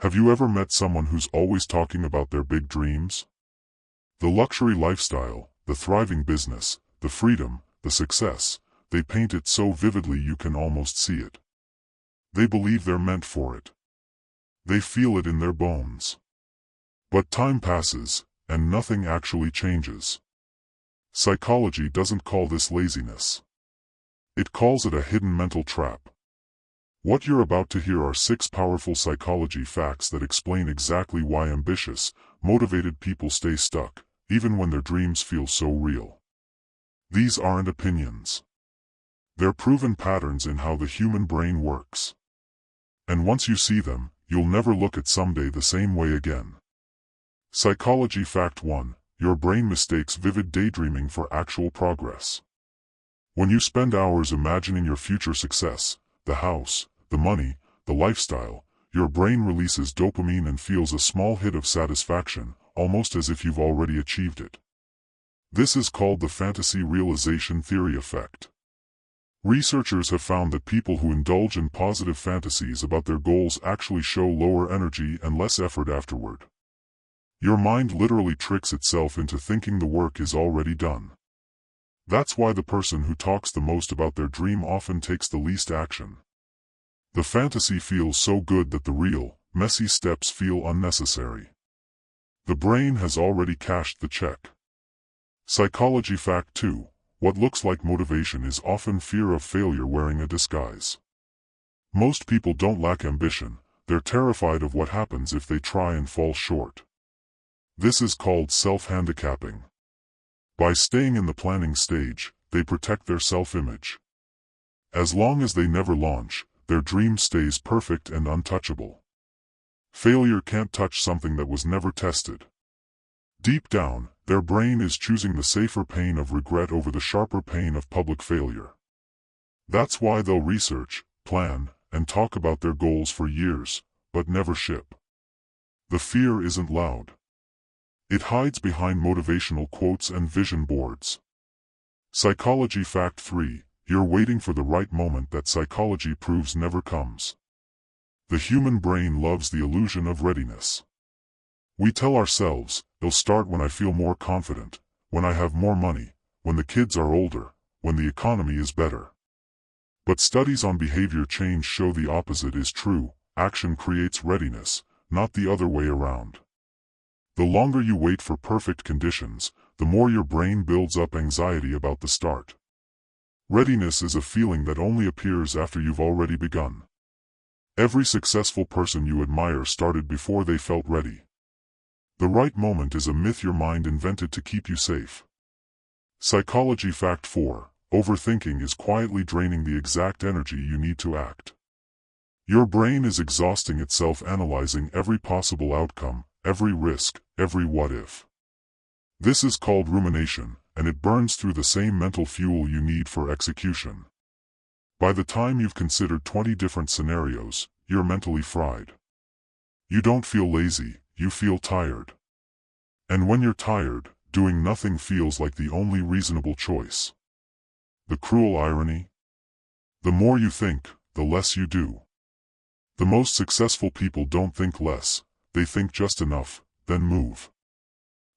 Have you ever met someone who's always talking about their big dreams? The luxury lifestyle, the thriving business, the freedom, the success. They paint it so vividly you can almost see it. They believe they're meant for it. They feel it in their bones. But time passes, and nothing actually changes. Psychology doesn't call this laziness. It calls it a hidden mental trap. What you're about to hear are 6 powerful psychology facts that explain exactly why ambitious, motivated people stay stuck, even when their dreams feel so real. These aren't opinions. They're proven patterns in how the human brain works. And once you see them, you'll never look at someday the same way again. Psychology Fact 1. Your brain mistakes vivid daydreaming for actual progress. When you spend hours imagining your future success, the house, the money, the lifestyle, your brain releases dopamine and feels a small hit of satisfaction, almost as if you've already achieved it. This is called the fantasy realization theory effect. Researchers have found that people who indulge in positive fantasies about their goals actually show lower energy and less effort afterward. Your mind literally tricks itself into thinking the work is already done. That's why the person who talks the most about their dream often takes the least action. The fantasy feels so good that the real, messy steps feel unnecessary. The brain has already cashed the check. Psychology Fact 2. What looks like motivation is often fear of failure wearing a disguise. Most people don't lack ambition, they're terrified of what happens if they try and fall short. This is called self-handicapping. By staying in the planning stage, they protect their self-image. As long as they never launch, their dream stays perfect and untouchable. Failure can't touch something that was never tested. Deep down, their brain is choosing the safer pain of regret over the sharper pain of public failure. That's why they'll research, plan, and talk about their goals for years, but never ship. The fear isn't loud. It hides behind motivational quotes and vision boards. Psychology Fact 3. You're waiting for the right moment that psychology proves never comes. The human brain loves the illusion of readiness. We tell ourselves, it'll start when I feel more confident, when I have more money, when the kids are older, when the economy is better. But studies on behavior change show the opposite is true. Action creates readiness, not the other way around. The longer you wait for perfect conditions, the more your brain builds up anxiety about the start. Readiness is a feeling that only appears after you've already begun. Every successful person you admire started before they felt ready. The right moment is a myth your mind invented to keep you safe. Psychology Fact 4. Overthinking is quietly draining the exact energy you need to act. Your brain is exhausting itself analyzing every possible outcome, every risk, every what if. This is called rumination, and it burns through the same mental fuel you need for execution. By the time you've considered 20 different scenarios, you're mentally fried. You don't feel lazy, you feel tired. And when you're tired, doing nothing feels like the only reasonable choice. The cruel irony? The more you think, the less you do. The most successful people don't think less, they think just enough, then move.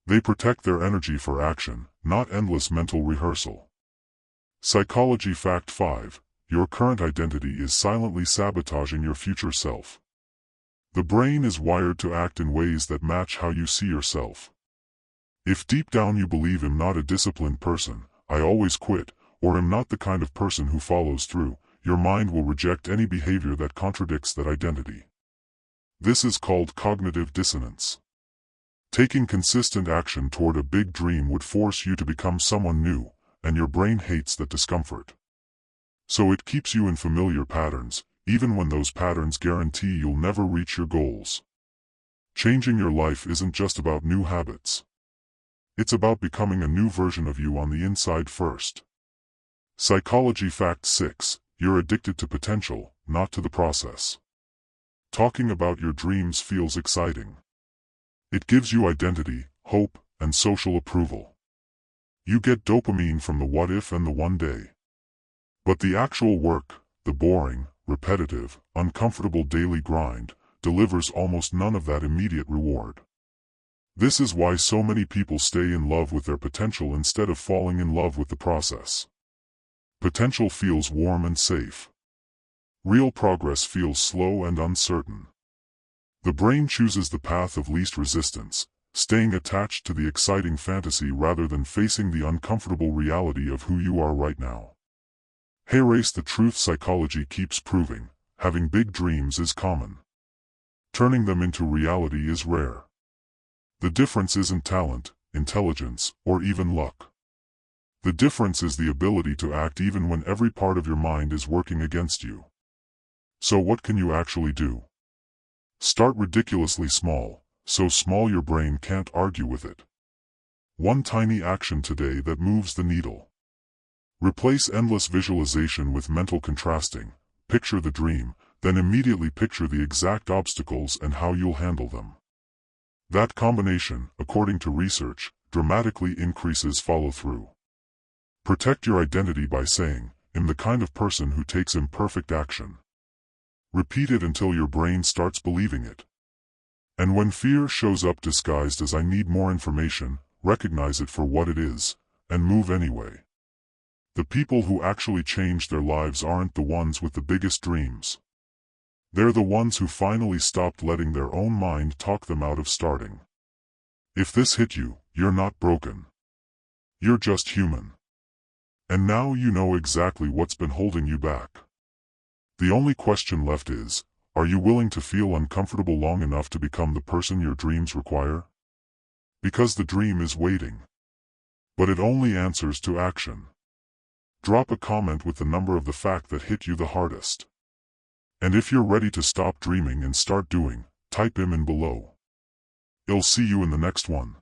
They protect their energy for action, not endless mental rehearsal. Psychology Fact 5. Your current identity is silently sabotaging your future self. The brain is wired to act in ways that match how you see yourself. If deep down you believe I'm not a disciplined person, I always quit, or am not the kind of person who follows through, your mind will reject any behavior that contradicts that identity. This is called cognitive dissonance. Taking consistent action toward a big dream would force you to become someone new, and your brain hates that discomfort. So it keeps you in familiar patterns, even when those patterns guarantee you'll never reach your goals. Changing your life isn't just about new habits. It's about becoming a new version of you on the inside first. Psychology Fact 6. You're addicted to potential, not to the process. Talking about your dreams feels exciting. It gives you identity, hope, and social approval. You get dopamine from the what if and the one day. But the actual work, the boring, repetitive, uncomfortable daily grind, delivers almost none of that immediate reward. This is why so many people stay in love with their potential instead of falling in love with the process. Potential feels warm and safe. Real progress feels slow and uncertain. The brain chooses the path of least resistance, staying attached to the exciting fantasy rather than facing the uncomfortable reality of who you are right now. Hey race, the truth psychology keeps proving, having big dreams is common. Turning them into reality is rare. The difference isn't talent, intelligence, or even luck. The difference is the ability to act even when every part of your mind is working against you. So what can you actually do? Start ridiculously small, so small your brain can't argue with it. One tiny action today that moves the needle. Replace endless visualization with mental contrasting. Picture the dream, then immediately picture the exact obstacles and how you'll handle them. That combination, according to research, dramatically increases follow-through. Protect your identity by saying, "I'm the kind of person who takes imperfect action." Repeat it until your brain starts believing it. And when fear shows up disguised as "I need more information," recognize it for what it is, and move anyway. The people who actually change their lives aren't the ones with the biggest dreams. They're the ones who finally stopped letting their own mind talk them out of starting. If this hit you, you're not broken. You're just human. And now you know exactly what's been holding you back. The only question left is, are you willing to feel uncomfortable long enough to become the person your dreams require? Because the dream is waiting. But it only answers to action. Drop a comment with the number of the fact that hit you the hardest. And if you're ready to stop dreaming and start doing, type "I'm in" below. I'll see you in the next one.